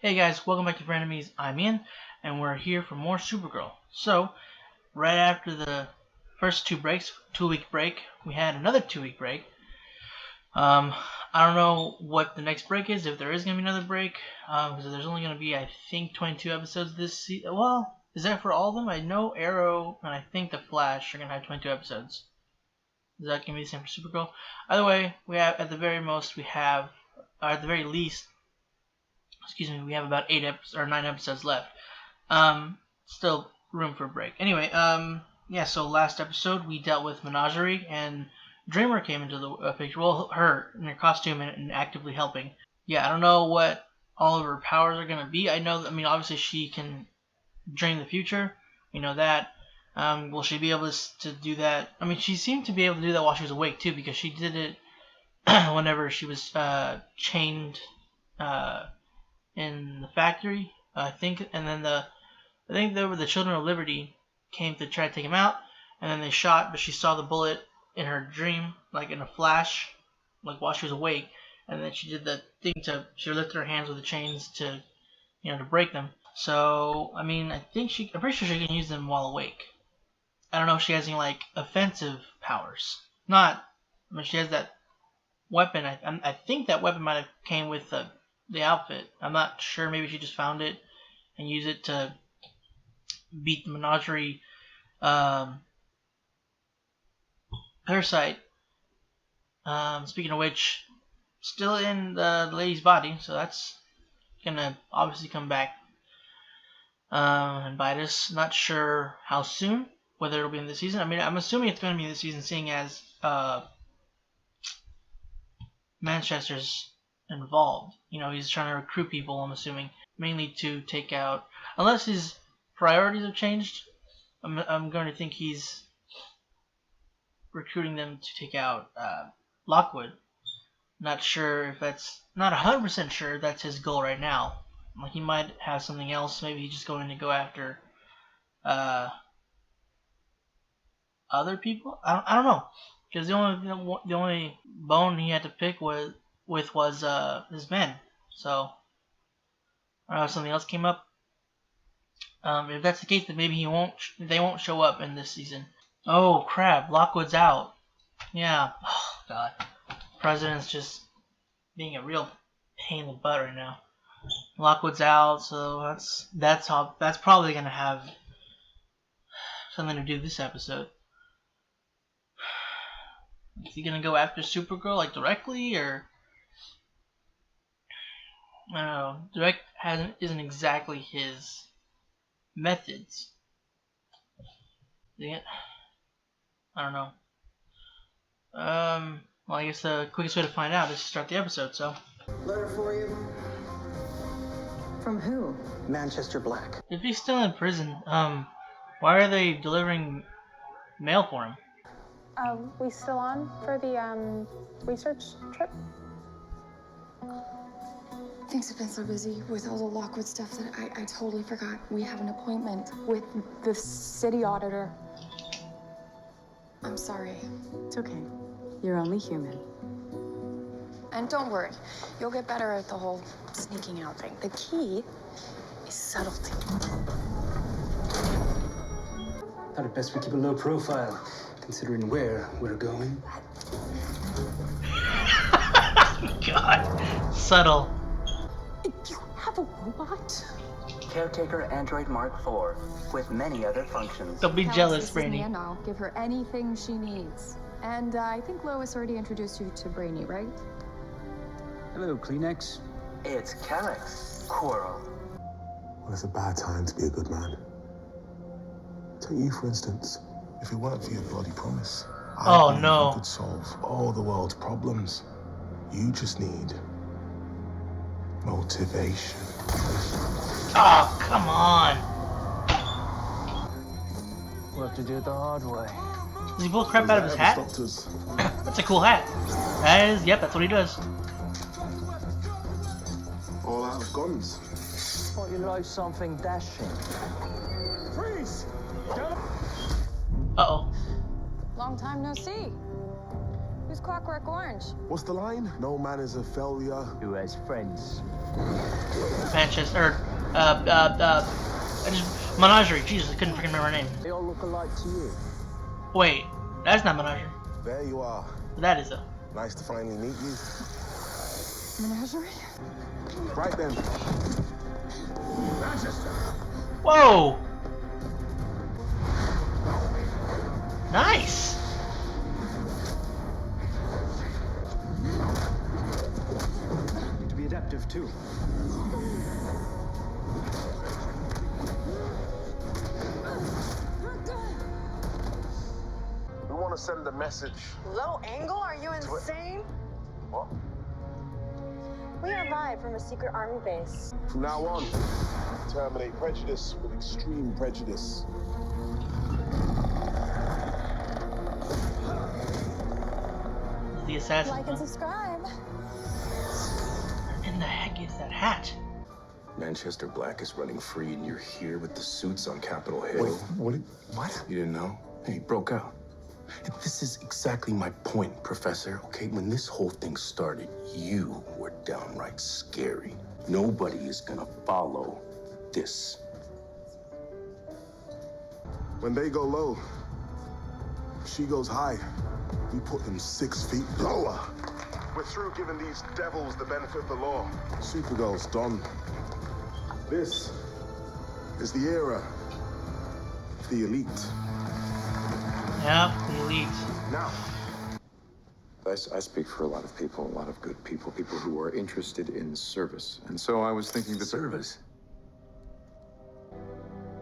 Hey guys, welcome back to Frenemies. I'm Ian, and we're here for more Supergirl. So, right after the first 2-week break, we had another 2-week break. I don't know what the next break is, if there is going to be another break, because there's only going to be, I think, 22 episodes this season. Well, is that for all of them? I know Arrow and I think The Flash are going to have 22 episodes. Is that going to be the same for Supergirl? Either way, we have, at the very least, we have about 9 episodes left. Still room for a break. Anyway, so last episode we dealt with Menagerie, and Dreamer came into the picture. Well, her in her costume and actively helping. Yeah, I don't know what all of her powers are going to be. I mean, obviously she can dream the future. We know that. Will she be able to do that? I mean, she seemed to be able to do that while she was awake, too, because she did it whenever she was chained in the factory, I think, and then the Children of Liberty came to try to take him out, and then they shot, but she saw the bullet in her dream, like in a flash, like while she was awake, and then she did the thing she lifted her hands with the chains to break them. So, I mean, I'm pretty sure she can use them while awake. I don't know if she has any, like, offensive powers. She has that weapon. I think that weapon might have came with the outfit. I'm not sure. Maybe she just found it and used it to beat the Menagerie parasite. Speaking of which, still in the lady's body, so that's gonna obviously come back and bite us. Not sure how soon, whether it'll be in this season. I mean, I'm assuming it's gonna be in this season, seeing as Manchester's involved. He's trying to recruit people, I'm assuming, mainly to take out, unless his priorities have changed, I'm going to think he's recruiting them to take out Lockwood. Not 100% sure that's his goal right now. Like, he might have something else. Maybe he's just going to go after other people. I don't know, because the only bone he had to pick was his men. So I don't know if something else came up. If that's the case, then maybe they won't show up in this season. Oh crap! Lockwood's out. Yeah. Oh god. President's just being a real pain in the butt right now. Lockwood's out, so that's probably gonna have something to do with this episode. Is he gonna go after Supergirl, like, directly, or I don't know. Direct isn't exactly his methods. I don't know. Well, I guess the quickest way to find out is to start the episode. So. Letter for you. From who? Manchester Black. If he's still in prison, why are they delivering mail for him? We still on for the research trip? Things have been so busy with all the Lockwood stuff that I totally forgot. We have an appointment with the city auditor. I'm sorry. It's okay. You're only human. And don't worry, you'll get better at the whole sneaking out thing. The key is subtlety. Thought it best we keep a low profile, considering where we're going. God, subtle. You have a robot? Caretaker Android Mark IV, with many other functions. Don't be jealous, Brainy. And I'll give her anything she needs. And I think Lois already introduced you to Brainy, right? Hello, Kleenex. It's Calyx, Coral. Well, it's a bad time to be a good man. Take you, for instance. If it weren't for your bloody promise, I believe you could solve all the world's problems. You just need motivation. Oh, come on. We'll have to do it the hard way. Does he pull crap out of his hat? That's a cool hat. Yep, that's what he does. All out of guns. Thought you liked something dashing. Freeze! Uh-oh. Long time no see. Who's Clockwork Orange? What's the line? No man is a failure. Who has friends? Manchester, Menagerie. Jesus, I couldn't freaking remember her name. They all look alike to you. Wait, that's not Menagerie. There you are. That is though. Nice to finally meet you. Menagerie? Right then. Manchester. Whoa! Nice! Need to be adaptive too. We want to send a message. Low angle? Are you insane? What? We are live from a secret army base. From now on, terminate prejudice with extreme prejudice. The assassin. Like and subscribe. What in the heck is that hat? Manchester Black is running free, and you're here with the suits on Capitol Hill. Wait, what? You didn't know? Hey, he broke out. And this is exactly my point, Professor. Okay, when this whole thing started, you were downright scary. Nobody is gonna follow this. When they go low, she goes high. We put them 6 feet lower. We're through giving these devils the benefit of the law. Supergirl's done. This is the era of the elite. Yep, the elite. Now, I speak for a lot of people, a lot of good people, people who are interested in service. And so I was thinking that... Service?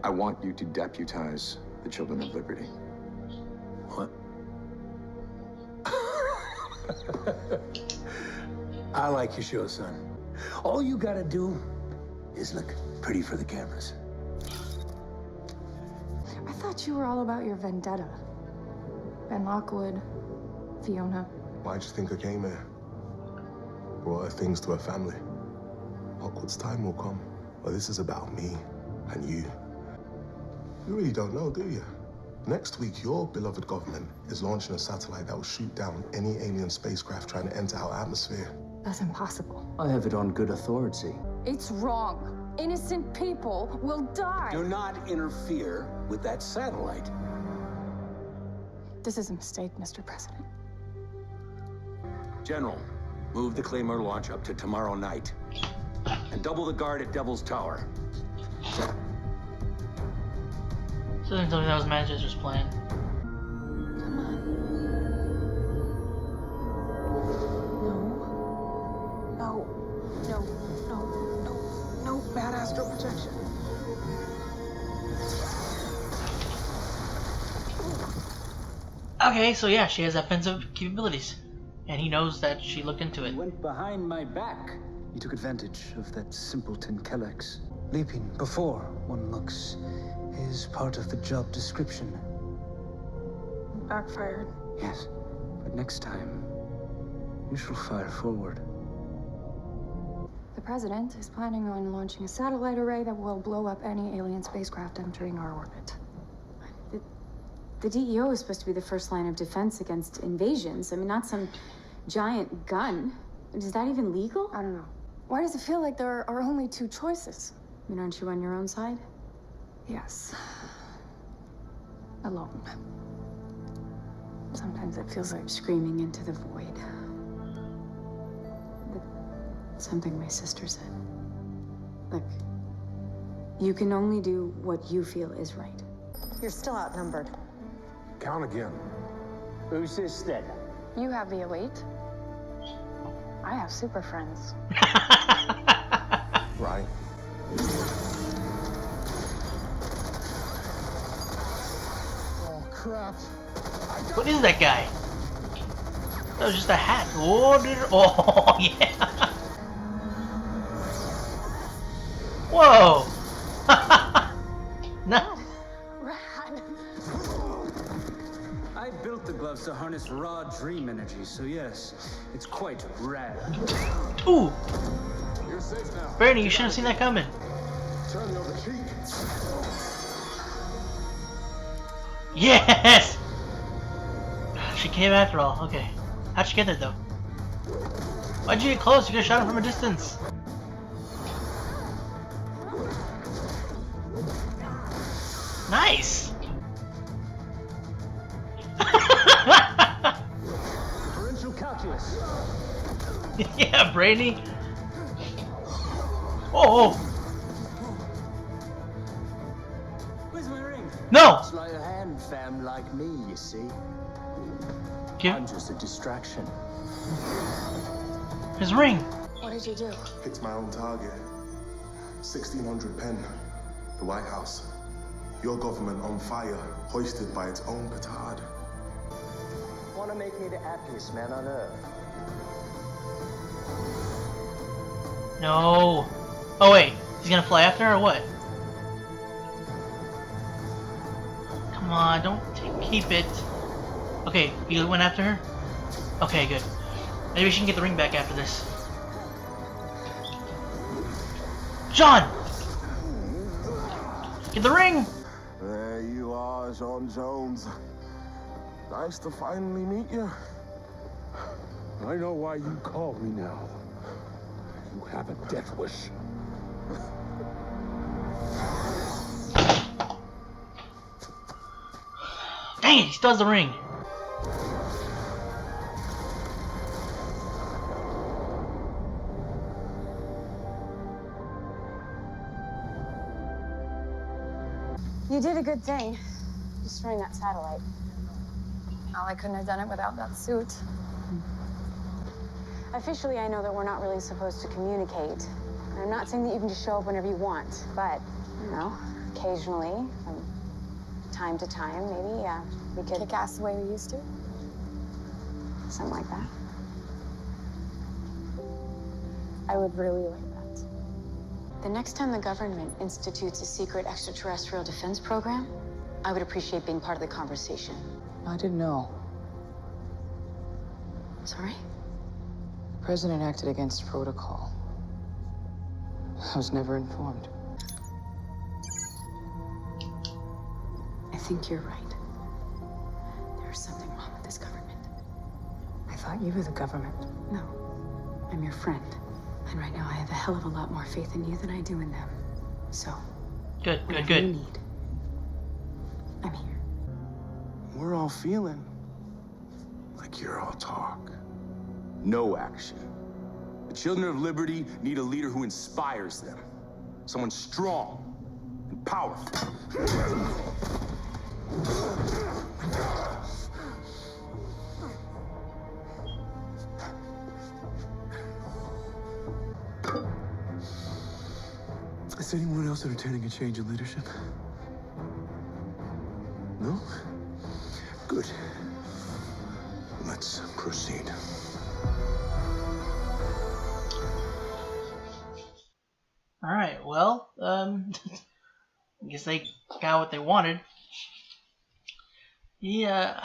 I want you to deputize the Children of Liberty. What? I like your show, son. All you gotta do is look pretty for the cameras. I thought you were all about your vendetta. Ben Lockwood, Fiona. why'd you think I came here? Brought her things to her family. Lockwood's time will come, but this is about me and you. You really don't know, do you? Next week, your beloved government is launching a satellite that will shoot down any alien spacecraft trying to enter our atmosphere. That's impossible. I have it on good authority. It's wrong. Innocent people will die. Do not interfere with that satellite. This is a mistake, Mr. President. General, move the Claymore launch up to tomorrow night. And double the guard at Devil's Tower. So then tell me that was Manchester's plan. Come on. No. No. No. No. No. No bad astral projection. Okay, so yeah, she has offensive capabilities. And he knows that she looked into it. You went behind my back. You took advantage of that simpleton Kellex. Leaping before one looks is part of the job description. Backfired. Yes, but next time, you shall fire forward. The President is planning on launching a satellite array that will blow up any alien spacecraft entering our orbit. The DEO is supposed to be the first line of defense against invasions. I mean, not some giant gun. Is that even legal? I don't know. Why does it feel like there are only two choices? I mean, aren't you on your own side? Yes. Alone. Sometimes it feels like Screaming into the void. Something my sister said. Look, you can only do what you feel is right. You're still outnumbered. Count again. Who's this then? You have the elite. I have super friends. Right. Oh, crap. What is that guy? That was just a hat. Oh, yeah. Whoa. No. I built the gloves to harness raw dream energy, so yes, it's quite rad. Ooh. You're safe now. Brainy, you should have seen that coming. Turn the other cheek. Yes! She came after all. Okay. How'd she get there, though? Why'd you get close? You could have shot him from a distance. Nice. Differential calculus. Yeah, Brainy. Oh. Where's my ring? No. Sleight of hand, fam, like me, you see. Give I'm just a distraction. his ring. What did you do? Picked my own target. 1600 pen. The White House. Your government on fire, hoisted by its own petard. Wanna make me the happiest man on earth? No. Oh wait, he's gonna fly after her or what? Come on, don't keep it. Okay, you went after her? Okay, good. Maybe she can get the ring back after this. John! Get the ring! There you are, John Jones. Nice to finally meet you. I know why you called me now. You have a death wish. Dang it, he still has the ring. You did a good thing, destroying that satellite. Well, I couldn't have done it without that suit. Officially, I know that we're not really supposed to communicate. And I'm not saying that you can just show up whenever you want, but, you know, occasionally, from time to time, maybe, we could... Kick ass the way we used to? Something like that. I would really like that. The next time the government institutes a secret extraterrestrial defense program, I would appreciate being part of the conversation. I didn't know. Sorry? The president acted against protocol. I was never informed. I think you're right. There's something wrong with this government. I thought you were the government. No, I'm your friend. And right now I have a hell of a lot more faith in you than I do in them. So, Good, whatever good, you good. need, I'm here. We're all feeling like you're all talk. No action. The children of liberty need a leader who inspires them. Someone strong and powerful. Is anyone else entertaining a change in leadership? No? Good. Let's proceed. Alright, well, I guess they got what they wanted. Yeah,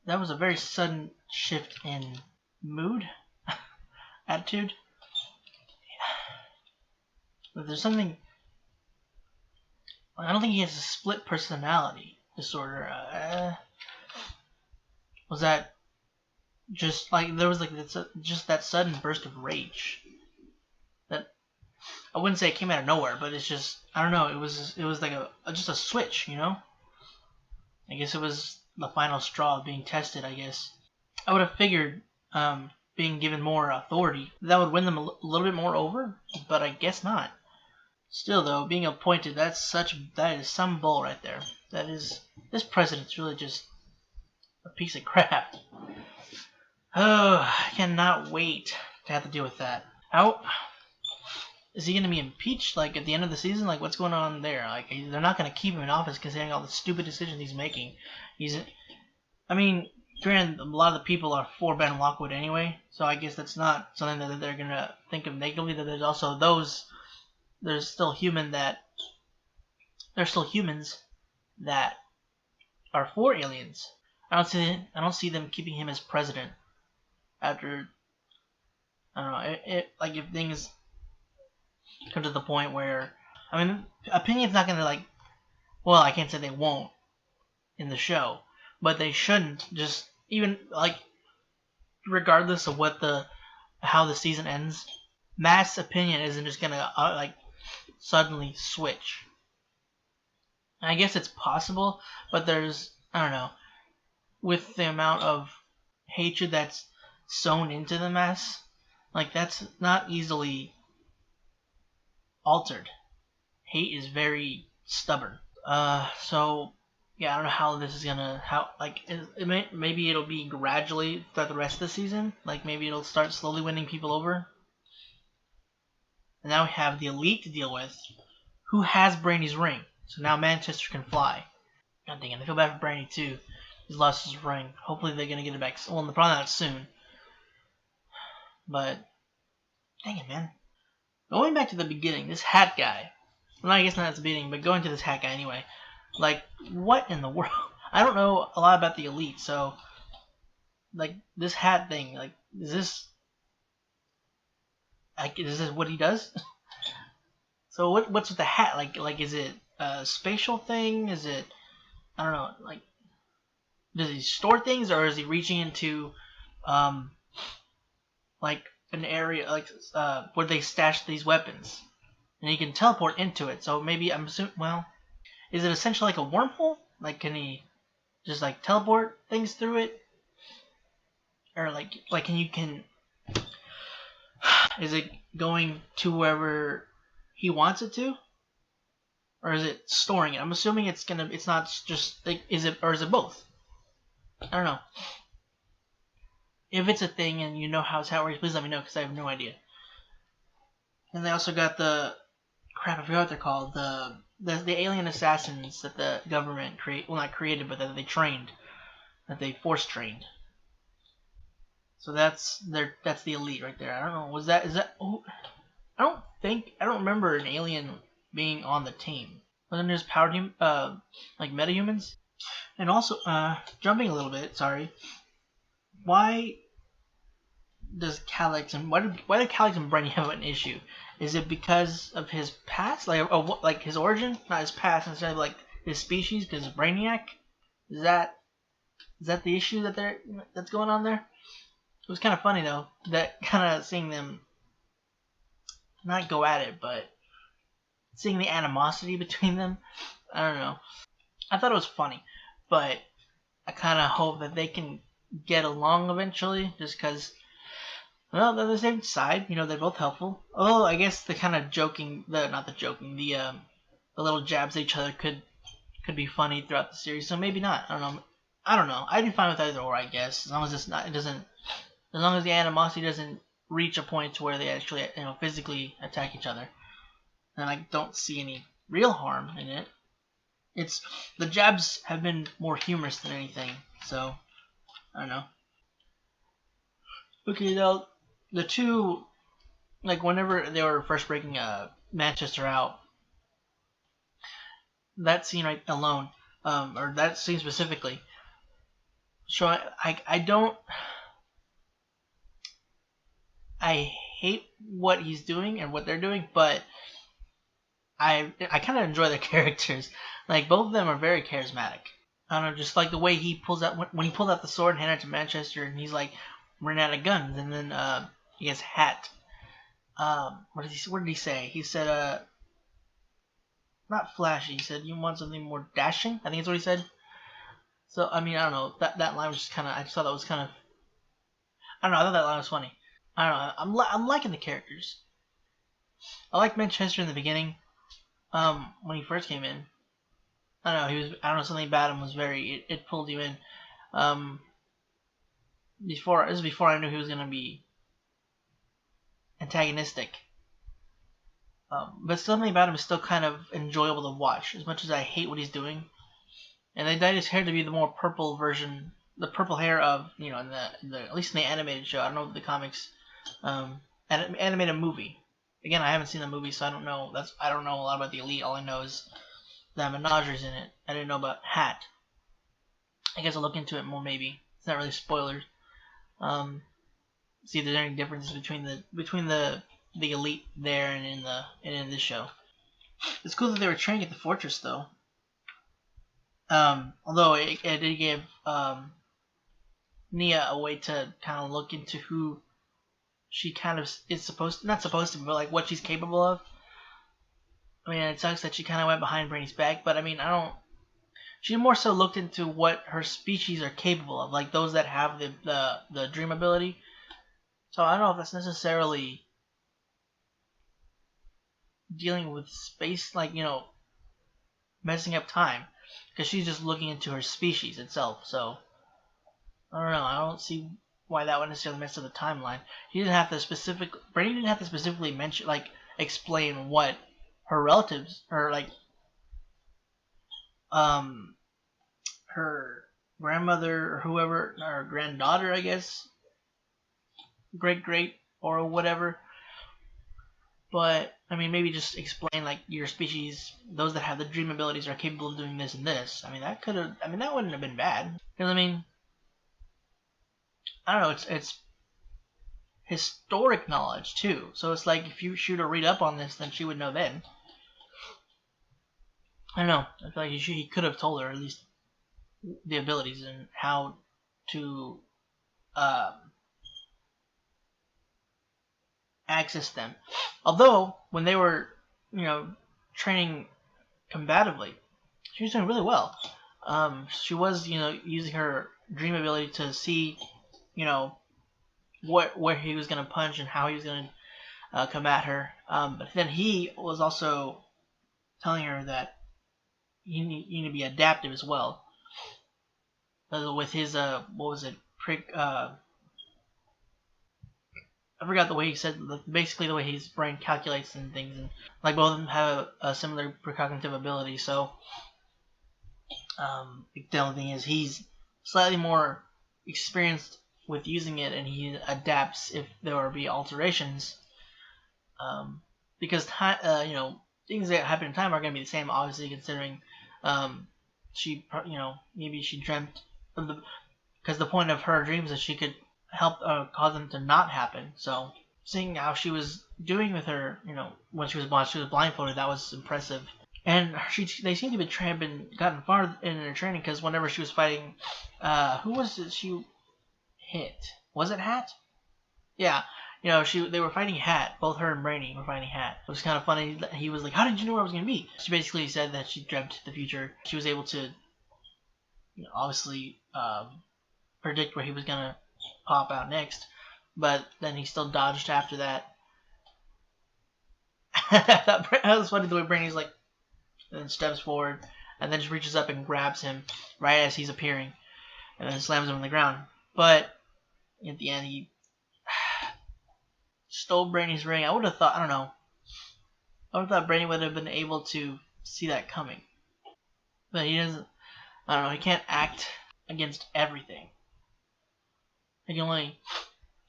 that was a very sudden shift in mood, attitude. But there's something, I don't think he has a split personality disorder. Was that just like, there was like just that sudden burst of rage that, I wouldn't say it came out of nowhere, but it's just, I don't know, it was like just a switch, you know? I guess it was the final straw being tested, I guess. I would have figured being given more authority, that would win them a little bit more over, but I guess not. Still though, being appointed, that is some bull right there. This president's really just a piece of crap. Oh, I cannot wait to have to deal with that. How is he going to be impeached, like, at the end of the season? Like, what's going on there? Like, they're not going to keep him in office considering all the stupid decisions he's making. I mean, granted, a lot of the people are for Ben Lockwood anyway, so I guess that's not something that they're going to think of negatively. That there's also there's still humans that are for aliens. I don't see them keeping him as president after, I don't know, like if things come to the point where, I mean, opinion's not gonna, like, well, I can't say they won't in the show, but they shouldn't just, even, like, regardless of how the season ends, mass opinion isn't just gonna like suddenly switch. And I guess it's possible, but there's, I don't know, with the amount of hatred that's sewn into the mass, like that's not easily altered. Hate is very stubborn. So yeah, I don't know how this is gonna maybe it'll be gradually throughout the rest of the season. Like maybe it'll start slowly winning people over. And now we have the Elite to deal with, who has Brainy's ring. So now Manchester can fly. I'm thinking I feel bad for Brainy too. He's lost his ring. Hopefully they're gonna get it back. Well, probably not soon. But dang it, man. Going back to the beginning, this hat guy. Well, I guess not at the beginning, but going to this hat guy anyway. Like, what in the world? I don't know a lot about the Elite, so like this hat thing. Like, is this what he does? So what's with the hat? Like is it a spatial thing? Is it, I don't know, like does he store things, or is he reaching into like an area like where they stash these weapons, and he can teleport into it? So maybe I'm assuming, well, is it essentially like a wormhole? Like can he just like teleport things through it, or like can is it going to wherever he wants it to, or is it storing it? I'm assuming it's not just like, is it both? I don't know. If it's a thing and you know how it works, please let me know, because I have no idea. And they also got the crap, I forgot what they're called, the alien assassins that the government not created, but that they trained, that they force trained. So that's the Elite right there. I don't know, is that oh, I don't remember an alien being on the team. But then there's powered like metahumans. And also, jumping a little bit, sorry. Why does Calyx and why do Calyx and Brainy have an issue? Is it because of his past, like his origin, not his past, instead of like his species? Because Brainiac, is that the issue that's going on there? It was kind of funny though, that kind of seeing them not go at it, but seeing the animosity between them. I don't know. I thought it was funny, but I kind of hope that they can get along eventually, just because, well, they're the same side, they're both helpful. Although I guess the kind of the little jabs at each other could be funny throughout the series. So maybe not. I don't know. I'd be fine with either or, I guess, as long as as long as the animosity doesn't reach a point to where they actually, physically attack each other. And I don't see any real harm in it. The jabs have been more humorous than anything, so I don't know. Okay, now the two, like whenever they were first breaking Manchester out, that scene right alone, or that scene specifically, so I hate what he's doing and what they're doing, but I kind of enjoy their characters. Like, both of them are very charismatic. I don't know, just like the way he pulls out, when he pulled out the sword and handed it to Manchester, and he's like, running out of guns, and then he has hat. What did he say? He said, not flashy. He said, "You want something more dashing?" I think that's what he said. So I mean, I don't know. That line was just kind of. I just thought that was kind of. I don't know. I thought that line was funny. I don't know. I'm liking the characters. I like Manchester in the beginning. When he first came in, I don't know. I don't know, something about him was it pulled you in. This is before I knew he was gonna be antagonistic. But something about him is still kind of enjoyable to watch, as much as I hate what he's doing. And they dyed his hair to be the more purple version, the purple hair of, in the at least in the animated show. I don't know the comics, animated movie. Again, I haven't seen the movie, so I don't know. I don't know a lot about the Elite. All I know is that Menagerie's in it. I didn't know about Hat. I guess I'll look into it more. Maybe it's not really spoilers. See if there's any differences between the Elite there and in this show. It's cool that they were training at the fortress, though. Although it did give Nia a way to kind of look into who she kind of is not supposed to, but like what she's capable of. I mean, it sucks that she kind of went behind Brainy's back, but I mean, she more so looked into what her species are capable of, like those that have the dream ability. So I don't know if that's necessarily dealing with space, like, messing up time, because she's just looking into her species itself. So I don't know. I don't see why that would necessarily mess up the timeline. Brainy didn't have to specifically mention, like, explain what her relatives, or like, her grandmother or whoever, or granddaughter, I guess, great or whatever. But I mean, maybe just explain like your species, those that have the dream abilities are capable of doing this and this. I mean, that wouldn't have been bad. Because I mean, I don't know. It's historic knowledge too. So it's like if you shoot her read up on this, then she would know then. I don't know. I feel like he could have told her at least the abilities and how to access them. Although when they were, training combatively, she was doing really well. She was, using her dream ability to see, where he was going to punch and how he was going to come at her. But then he was also telling her that you need to be adaptive as well. With his what was it? I forgot the way he said. Basically, the way his brain calculates and things, and like both of them have a similar precognitive ability. So, the only thing is he's slightly more experienced with using it, and he adapts if there will be alterations. Because things that happen in time are going to be the same. Obviously, considering she, maybe she dreamt of because the point of her dreams is she could help cause them to not happen. So seeing how she was doing with her, when she was blindfolded, that was impressive. And they seem to have been gotten far in their training, because whenever she was fighting, who was it she hit? Was it Hat? Yeah. They were fighting Hat. Both her and Brainy were fighting Hat. It was kind of funny. He was like, "How did you know where I was going to be?" She basically said that she dreamt the future. She was able to, obviously, predict where he was going to pop out next. But then he still dodged after that. That was funny the way Brainy's like, and then steps forward, and then just reaches up and grabs him right as he's appearing, and then slams him on the ground. But at the end, he stole Brainy's ring. I would have thought, I don't know. I would have thought Brainy would have been able to see that coming. But he doesn't. I don't know. He can't act against everything. He can only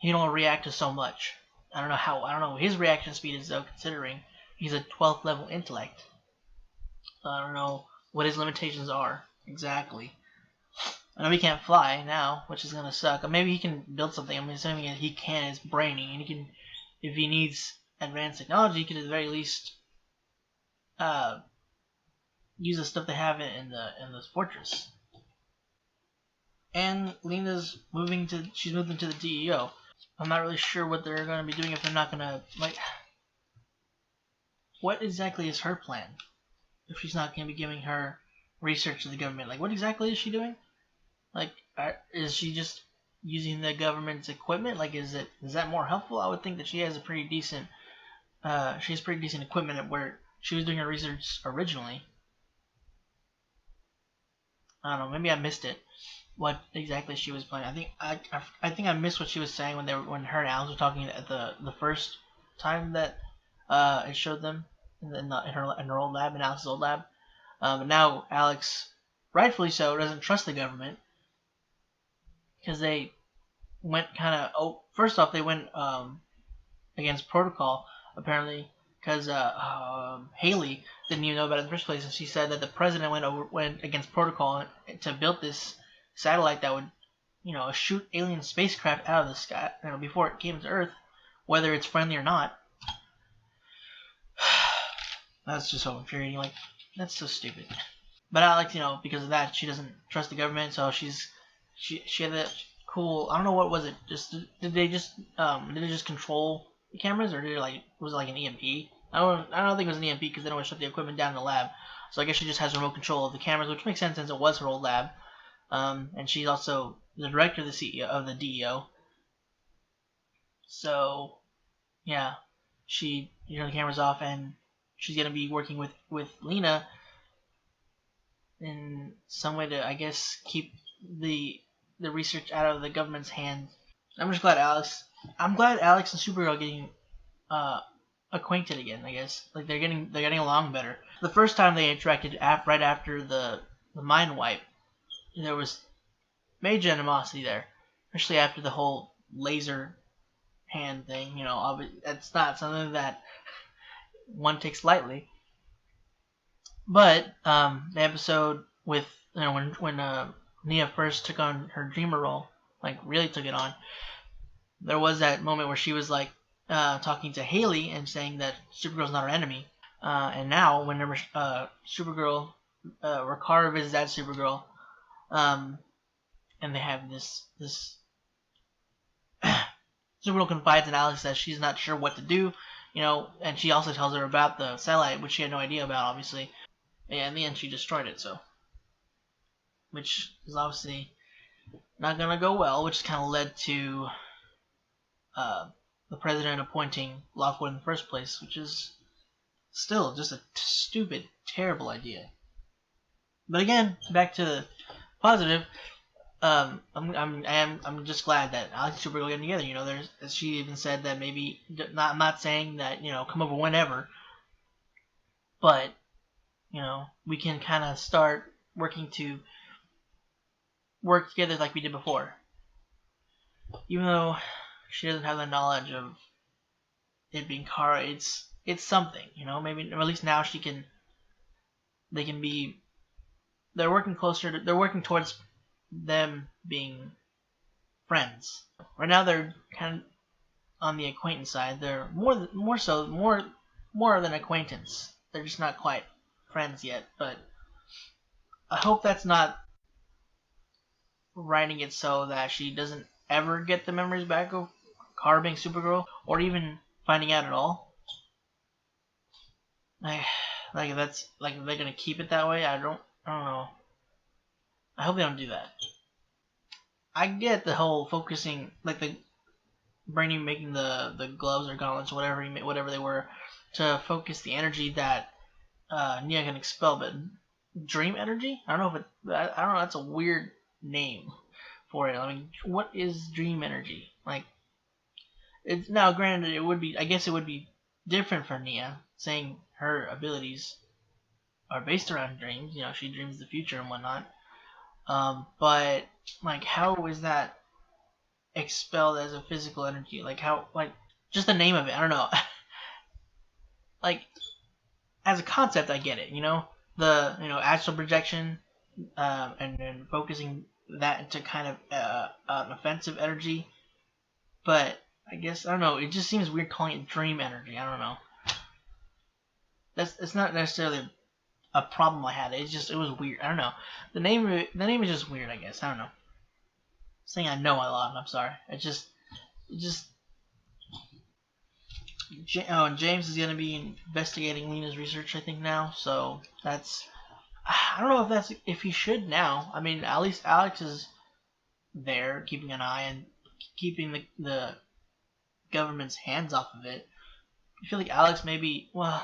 react to so much. I don't know how. I don't know what his reaction speed is, though, considering he's a 12th level intellect. So I don't know what his limitations are exactly. I know he can't fly now, which is gonna suck. Or maybe he can build something. I'm assuming he can. It's Brainy, and he can. If he needs advanced technology, he could at the very least use the stuff they have in this fortress. And Lena's she's moved into the DEO. I'm not really sure what they're going to be doing if they're not going to, like, what exactly is her plan? If she's not going to be giving her research to the government, like, what exactly is she doing? Like, is she just using the government's equipment? Like, is that more helpful? I would think that she has pretty decent equipment at where she was doing her research originally. I don't know. Maybe I missed it. What exactly she was playing? I think I missed what she was saying when her and Alex were talking at the first time that it showed them in her old lab, in Alex's old lab. But now Alex, rightfully so, doesn't trust the government, because they went first off they went against protocol, apparently, because Haley didn't even know about it in the first place, and she said that the president went against protocol to build this satellite that would, shoot alien spacecraft out of the sky, before it came to Earth, whether it's friendly or not. That's just so infuriating. Like, that's so stupid. But Alex, because of that, she doesn't trust the government, so she had cool. I don't know, what was it. Just did they just control the cameras, or did it was it like an EMP? I don't think it was an EMP because they don't want to shut the equipment down in the lab. So I guess she just has remote control of the cameras, which makes sense since it was her old lab. And she's also the director of the CEO of the DEO. So yeah, she turn the cameras off, and she's gonna be working with Lena in some way to, I guess, keep the research out of the government's hands. I'm just glad Alex and Supergirl are getting acquainted again. I guess like they're getting along better. The first time they interacted right after the mind wipe, there was major animosity there, especially after the whole laser hand thing. You know, it's not something that one takes lightly. But the episode with, you know, when Nia first took on her dreamer role, like really took it on, there was that moment where she was like talking to Haley and saying that Supergirl's not her enemy. And now whenever Supergirl, Ricard visits that Supergirl, and they have this Supergirl confides in Alex that she's not sure what to do, you know, and she also tells her about the satellite, which she had no idea about, obviously. And in the end, she destroyed it, so, which is obviously not gonna go well, which kind of led to the president appointing Lockwood in the first place, which is still just a stupid, terrible idea. But again, back to the positive. I'm just glad that Alex and Supergirl are getting together. You know, she even said that maybe I'm not saying that, you know, come over whenever, but you know, we can kind of start working to work together like we did before. Even though she doesn't have the knowledge of it being Kara, it's something, you know. Maybe, or at least now they're working closer. They're working towards them being friends. Right now they're kind of on the acquaintance side. They're more than acquaintance. They're just not quite friends yet. But I hope that's not writing it so that she doesn't ever get the memories back of Kara being Supergirl, or even finding out at all. Like that's like, if they're gonna keep it that way, I don't know. I hope they don't do that. I get the whole focusing, like the Brainy making the gloves or gauntlets, whatever they were, to focus the energy that Nia can expel, but dream energy? I don't know. That's a weird name for it. I mean, what is dream energy? Like, it's now granted it would be. I guess it would be different for Nia, saying her abilities are based around dreams. You know, she dreams the future and whatnot. But like, how is that expelled as a physical energy? Like, how? Like, just the name of it. I don't know. Like, as a concept, I get it. You know, the astral projection, and focusing that into kind of an offensive energy. But I guess, I don't know. It just seems weird calling it dream energy. I don't know. It's not necessarily a problem I had. It was weird. I don't know. The name is just weird, I guess. I don't know. Saying I know a lot. I'm sorry. James is gonna be investigating Lena's research, I think, now. So that's. I don't know if he should now. I mean, at least Alex is there, keeping an eye and keeping the government's hands off of it. I feel like Alex maybe. Well,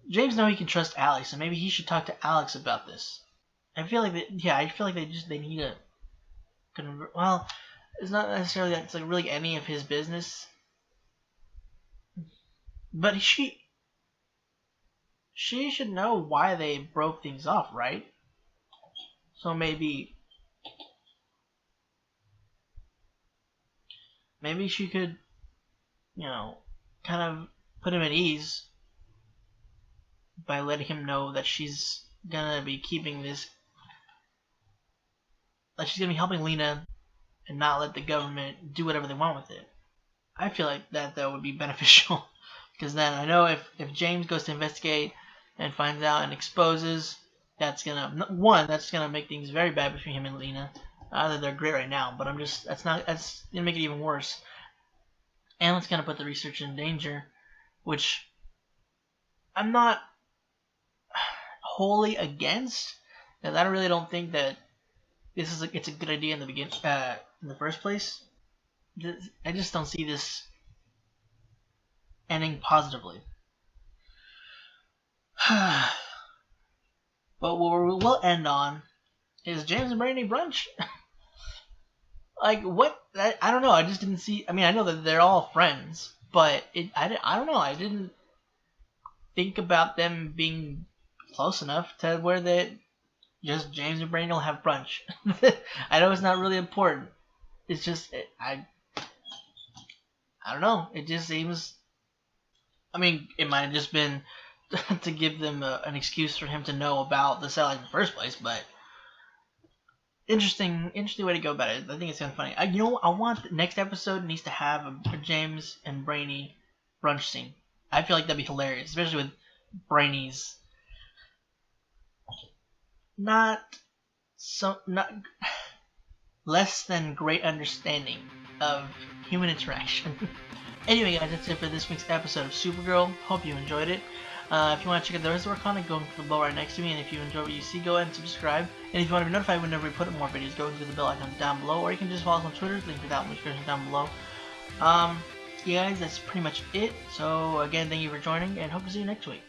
James knows he can trust Alex, and maybe he should talk to Alex about this. I feel like they need a. Well, it's not necessarily that it's like really any of his business, but she should know why they broke things off, right? So maybe she could, kind of put him at ease by letting him know that she's gonna be keeping this, like she's gonna be helping Lena and not let the government do whatever they want with it. I feel like that would be beneficial, because then I know if James goes to investigate and finds out and exposes, that's gonna make things very bad between him and Lena, Not that they're great right now, but that's gonna make it even worse. And it's gonna put the research in danger, which I'm not wholly against, because I really don't think that it's a good idea in the first place. I just don't see this ending positively. But what we will end on is James and Brainy brunch. Like, what? I don't know. I just didn't see. I mean, I know that they're all friends, but I don't know. I didn't think about them being close enough to where just James and Brainy will have brunch. I know it's not really important. It's just I don't know. It just seems. I mean, it might have just been to give them an excuse for him to know about the satellite in the first place, but interesting way to go about it. I think it's kind of funny. I want the next episode needs to have a James and Brainy brunch scene. I feel like that'd be hilarious, especially with Brainy's not less than great understanding of human interaction. Anyway, guys, that's it for this week's episode of Supergirl. Hope you enjoyed it. If you want to check out the rest of our content, go to the below right next to me. And if you enjoy what you see, go ahead and subscribe. And if you want to be notified whenever we put up more videos, go to the bell icon down below. Or you can just follow us on Twitter. Link for that in the description down below. Yeah, guys, that's pretty much it. So, again, thank you for joining, and hope to see you next week.